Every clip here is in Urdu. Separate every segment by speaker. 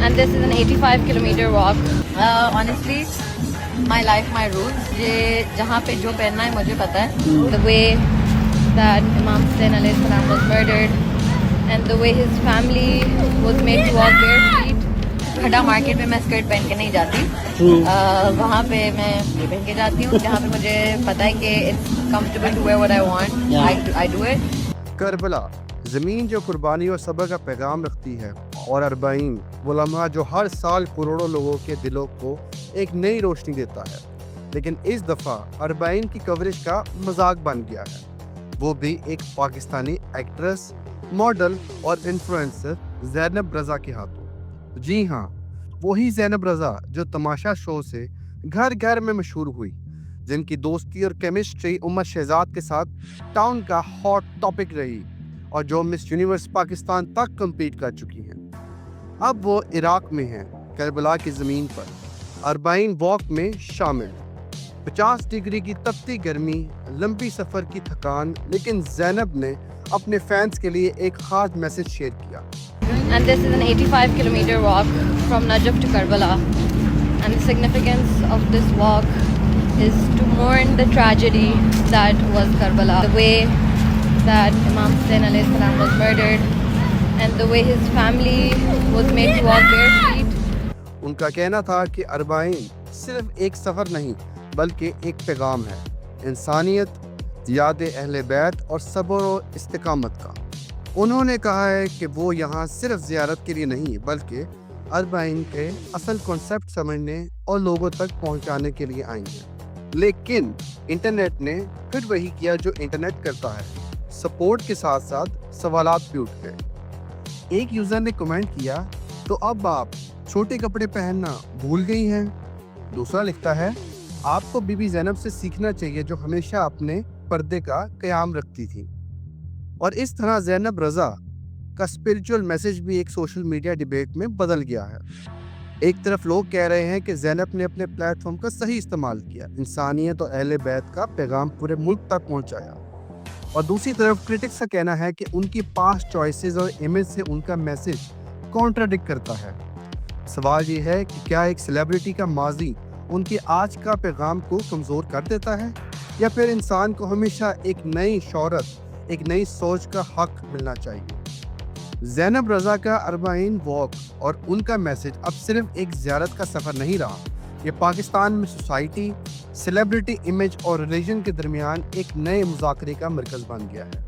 Speaker 1: and this is an 85-kilometer walk. Honestly, my life, my rules. یہ جہاں پہ جو پہننا ہے مجھے پتا ہے. The way that Imam Hussain alayhi salam was murdered and the way his family was made to walk bare feet. کھڈا مارکیٹ میں اسکرٹ پہن کے نہیں جاتی. وہاں پہ میں یہ پہن کے جاتی ہوں جہاں پہ مجھے پتا ہے کہ it's comfortable to wear what I want. I do it.
Speaker 2: Karbala زمین جو قربانی اور صبر کا پیغام رکھتی ہے، اور اربعین وہ لمحہ جو ہر سال کروڑوں لوگوں کے دلوں کو ایک نئی روشنی دیتا ہے. لیکن اس دفعہ اربعین کی کوریج کا مذاق بن گیا ہے، وہ بھی ایک پاکستانی ایکٹریس، ماڈل اور انفلوئنسر زینب رضا کے ہاتھوں. جی ہاں، وہی زینب رضا جو تماشا شو سے گھر گھر میں مشہور ہوئی، جن کی دوستی اور کیمسٹری عمر شہزاد کے ساتھ ٹاؤن کا ہاٹ ٹاپک رہی، اور جو مس یونیورس پاکستان تک کمپیٹ کر چکی ہیں. اب وہ عراق میں ہیں، کربلا کی زمین پر، اربعین واک میں شامل. 50 ڈگری کی تپتی گرمی، لمبی سفر کی تھکان، لیکن زینب نے اپنے فینس کے لیے ایک خاص میسج شیئر کیا.
Speaker 1: And this is an 85-kilometer walk from Najaf to Karbala. And the significance of this walk is to mourn the tragedy that was Karbala. The way that Imam Hussain alayhi salam was murdered and the way his family was made to walk bare feet.
Speaker 2: ان کا کہنا تھا کہ اربعین صرف ایک سفر نہیں بلکہ ایک پیغام ہے، انسانیت، یاد اہل بیت اور صبر و استقامت کا. انہوں نے کہا ہے کہ وہ یہاں صرف زیارت کے لیے نہیں بلکہ اربعین کے اصل کانسیپٹ سمجھنے اور لوگوں تک پہنچانے کے لیے آئی ہیں. لیکن انٹرنیٹ نے پھر وہی کیا جو انٹرنیٹ کرتا ہے، سپورٹ کے ساتھ ساتھ سوالات بھی اٹھ گئے. ایک یوزر نے کمنٹ کیا، تو اب آپ چھوٹے کپڑے پہننا بھول گئی ہیں. دوسرا لکھتا ہے، آپ کو بی بی زینب سے سیکھنا چاہیے جو ہمیشہ اپنے پردے کا قیام رکھتی تھی. اور اس طرح زینب رضا کا اسپرچول میسج بھی ایک سوشل میڈیا ڈیبیٹ میں بدل گیا ہے. ایک طرف لوگ کہہ رہے ہیں کہ زینب نے اپنے پلیٹ فارم کا صحیح استعمال کیا، انسانیت اور اہل بیت کا پیغام پورے ملک تک پہنچایا، اور دوسری طرف کرٹکس کا کہنا ہے کہ ان کی پاسٹ چوائسز اور امیج سے ان کا میسج کانٹراڈکٹ کرتا ہے. سوال یہ ہے کہ کیا ایک سیلیبریٹی کا ماضی ان کے آج کا پیغام کو کمزور کر دیتا ہے، یا پھر انسان کو ہمیشہ ایک نئی شہرت، ایک نئی سوچ کا حق ملنا چاہیے. زینب رضا کا اربعین واک اور ان کا میسج اب صرف ایک زیارت کا سفر نہیں رہا، یہ پاکستان میں سوسائٹی، سیلیبریٹی امیج اور ریلیجن کے درمیان ایک نئے مذاکرے کا مرکز بن گیا ہے.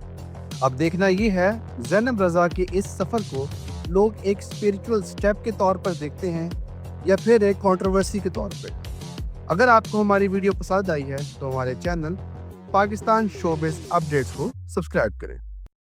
Speaker 2: اب دیکھنا یہ ہے زینب رضا کے اس سفر کو لوگ ایک اسپرچول سٹیپ کے طور پر دیکھتے ہیں یا پھر ایک کنٹروورسی کے طور پر. اگر آپ کو ہماری ویڈیو پسند آئی ہے تو ہمارے چینل پاکستان شوبز اپڈیٹس کو سبسکرائب کریں.